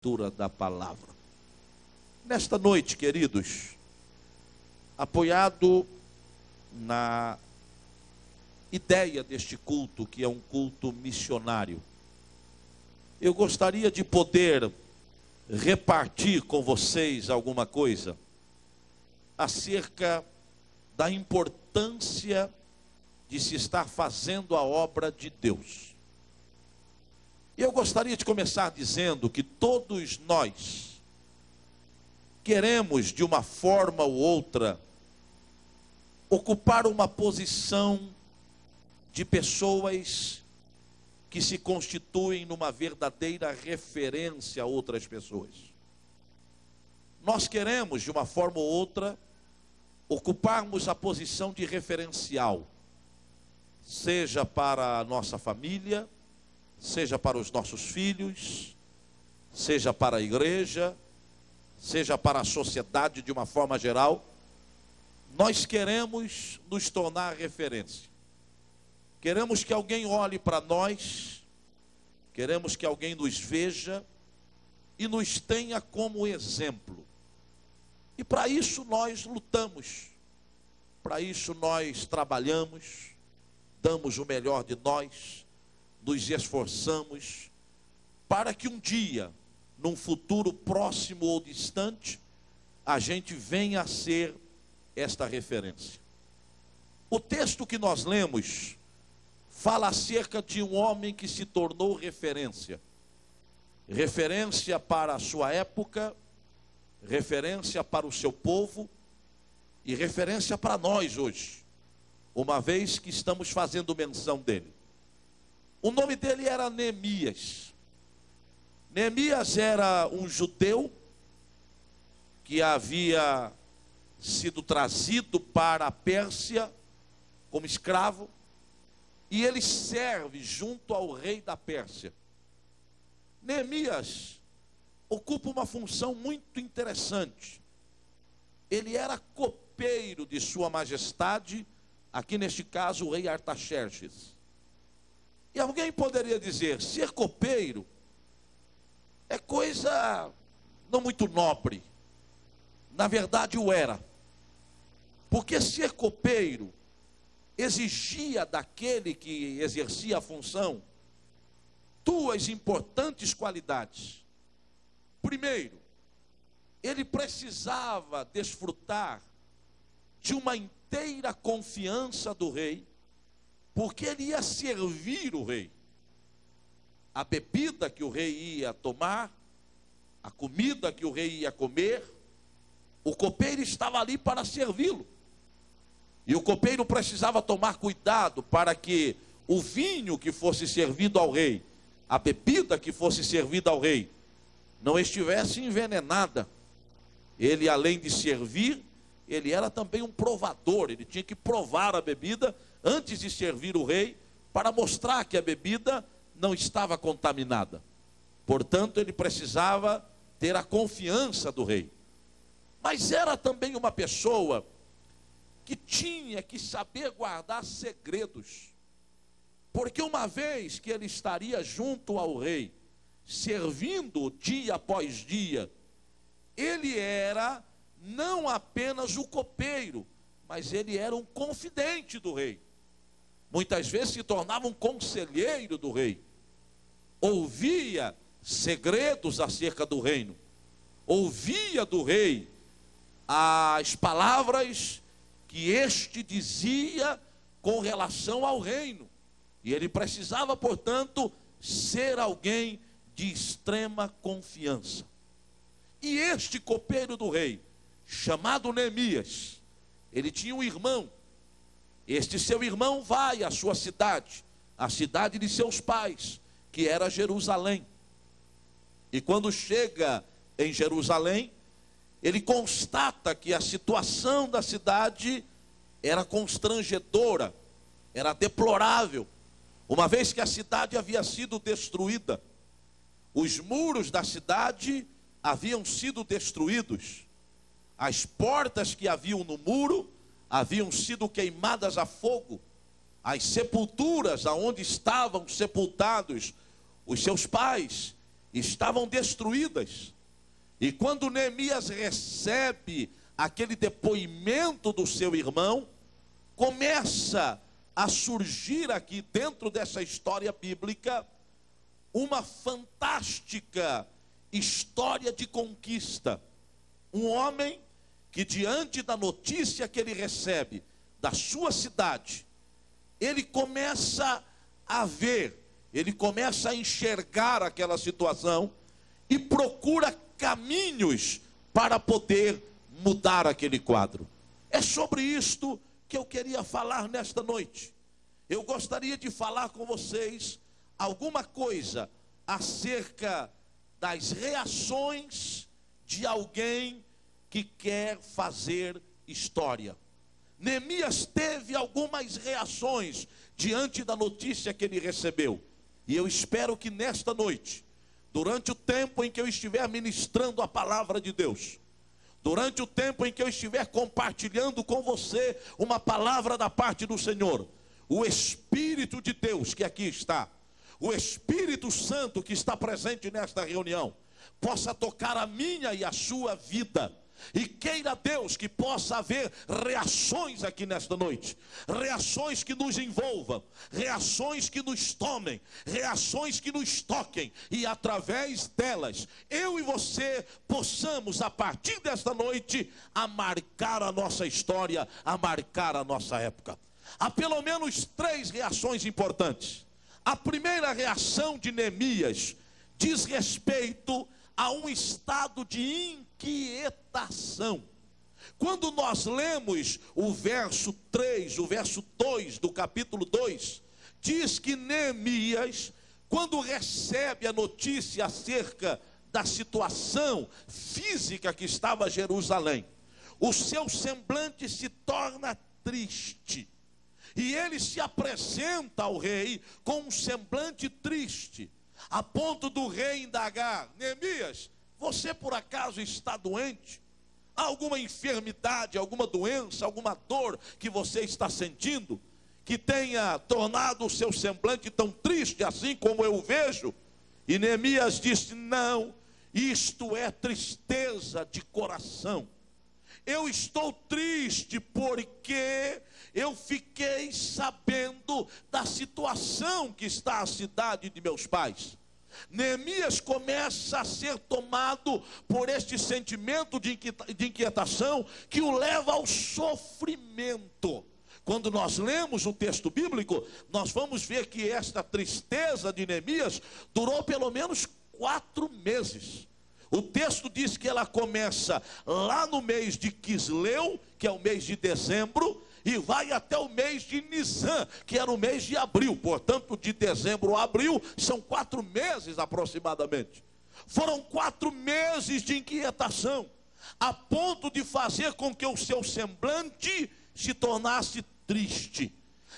leitura da palavra. Nesta noite, queridos, apoiado na ideia deste culto, que é um culto missionário, eu gostaria de poder repartir com vocês alguma coisa acerca da importância de se estar fazendo a obra de Deus. E eu gostaria de começar dizendo que todos nós queremos, de uma forma ou outra, ocupar uma posição de pessoas que se constituem numa verdadeira referência a outras pessoas. Nós queremos, de uma forma ou outra, ocuparmos a posição de referencial, seja para a nossa família, seja para os nossos filhos, seja para a igreja, seja para a sociedade de uma forma geral. Nós queremos nos tornar referência. Queremos que alguém olhe para nós, queremos que alguém nos veja e nos tenha como exemplo. E para isso nós lutamos, para isso nós trabalhamos, damos o melhor de nós, nos esforçamos, para que um dia, num futuro próximo ou distante, a gente venha a ser esta referência. O texto que nós lemos fala acerca de um homem que se tornou referência. Referência para a sua época, referência para o seu povo e referência para nós hoje, uma vez que estamos fazendo menção dele. O nome dele era Neemias. Neemias era um judeu que havia sido trazido para a Pérsia como escravo, e ele serve junto ao rei da Pérsia. Neemias ocupa uma função muito interessante. Ele era copeiro de sua majestade, aqui neste caso o rei Artaxerxes. E alguém poderia dizer, ser copeiro é coisa não muito nobre. Na verdade o era. Porque ser copeiro exigia daquele que exercia a função duas importantes qualidades. Primeiro, ele precisava desfrutar de uma inteira confiança do rei, porque ele ia servir o rei. A bebida que o rei ia tomar, a comida que o rei ia comer, o copeiro estava ali para servi-lo. E o copeiro precisava tomar cuidado para que o vinho que fosse servido ao rei, a bebida que fosse servida ao rei, não estivesse envenenada. Ele, além de servir, ele era também um provador. Ele tinha que provar a bebida antes de servir o rei, para mostrar que a bebida não estava contaminada. Portanto, ele precisava ter a confiança do rei. Mas era também uma pessoa que tinha que saber guardar segredos, porque uma vez que ele estaria junto ao rei, servindo dia após dia, ele era não apenas o copeiro, mas ele era um confidente do rei. Muitas vezes se tornava um conselheiro do rei, ouvia segredos acerca do reino, ouvia do rei as palavras que este dizia com relação ao reino, e ele precisava, portanto, ser alguém de extrema confiança. E este copeiro do rei, chamado Neemias, ele tinha um irmão. Este seu irmão vai à sua cidade, a cidade de seus pais, que era Jerusalém. E quando chega em Jerusalém, ele constata que a situação da cidade era constrangedora, era deplorável, uma vez que a cidade havia sido destruída. Os muros da cidade haviam sido destruídos, as portas que haviam no muro haviam sido queimadas a fogo, as sepulturas aonde estavam sepultados os seus pais estavam destruídas. E quando Neemias recebe aquele depoimento do seu irmão, começa a surgir aqui dentro dessa história bíblica uma fantástica história de conquista. Um homem que, diante da notícia que ele recebe da sua cidade, ele começa a ver, ele começa a enxergar aquela situação e procura caminhos para poder mudar aquele quadro. É sobre isto que eu queria falar nesta noite. Eu gostaria de falar com vocês alguma coisa acerca das reações de alguém que quer fazer história. Neemias teve algumas reações diante da notícia que ele recebeu. E eu espero que nesta noite, durante o tempo em que eu estiver ministrando a palavra de Deus, durante o tempo em que eu estiver compartilhando com você uma palavra da parte do Senhor, o Espírito de Deus que aqui está, o Espírito Santo que está presente nesta reunião, possa tocar a minha e a sua vida. E queira Deus que possa haver reações aqui nesta noite, reações que nos envolvam, reações que nos tomem, reações que nos toquem, e através delas, eu e você possamos, a partir desta noite, a marcar a nossa história, a marcar a nossa época. Há pelo menos 3 reações importantes. A primeira reação de Neemias diz respeito a um estado de inquietação. Quando nós lemos o verso 3, o verso 2 do capítulo 2, diz que Neemias, quando recebe a notícia acerca da situação física que estava Jerusalém, o seu semblante se torna triste. E ele se apresenta ao rei com um semblante triste, a ponto do rei indagar: Neemias, você por acaso está doente? Há alguma enfermidade, alguma doença, alguma dor que você está sentindo, que tenha tornado o seu semblante tão triste assim como eu o vejo? E Neemias disse: não, isto é tristeza de coração. Eu estou triste porque eu fiquei sabendo da situação que está a cidade de meus pais. Neemias começa a ser tomado por este sentimento de inquietação que o leva ao sofrimento. Quando nós lemos o texto bíblico, nós vamos ver que esta tristeza de Neemias durou pelo menos 4 meses. O texto diz que ela começa lá no mês de Quisleu, que é o mês de dezembro, e vai até o mês de Nisan, que era o mês de abril. Portanto, de dezembro a abril, são 4 meses aproximadamente. Foram 4 meses de inquietação, a ponto de fazer com que o seu semblante se tornasse triste.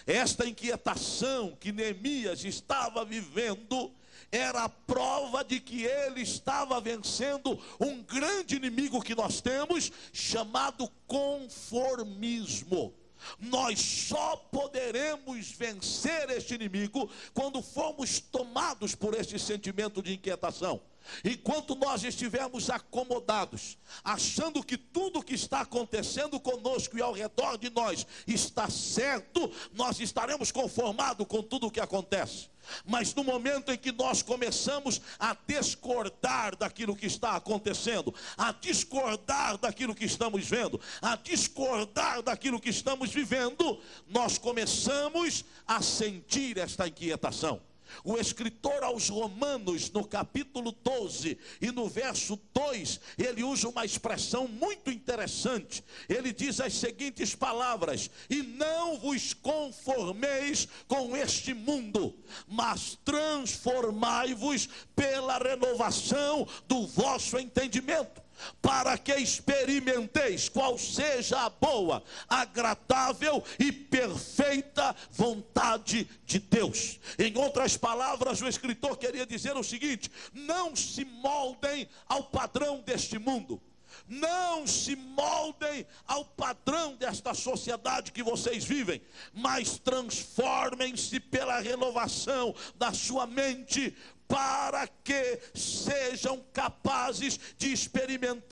Esta inquietação que Neemias estava vivendo era a prova de que ele estava vencendo um grande inimigo que nós temos, chamado conformismo. Nós só poderemos vencer este inimigo quando formos tomados por este sentimento de inquietação. Enquanto nós estivermos acomodados, achando que tudo que está acontecendo conosco e ao redor de nós está certo, nós estaremos conformados com tudo o que acontece. Mas no momento em que nós começamos a discordar daquilo que está acontecendo, a discordar daquilo que estamos vendo, a discordar daquilo que estamos vivendo, nós começamos a sentir esta inquietação. O escritor aos Romanos, no capítulo 12 e no verso 2, ele usa uma expressão muito interessante. Ele diz as seguintes palavras: e não vos conformeis com este mundo, mas transformai-vos pela renovação do vosso entendimento, para que experimenteis qual seja a boa, agradável e perfeita vontade de Deus. Em outras palavras, o escritor queria dizer o seguinte: não se moldem ao padrão deste mundo, Não se moldem ao padrão desta sociedade que vocês vivem, mas transformem-se pela renovação da sua mente, para que sejam capazes de experimentar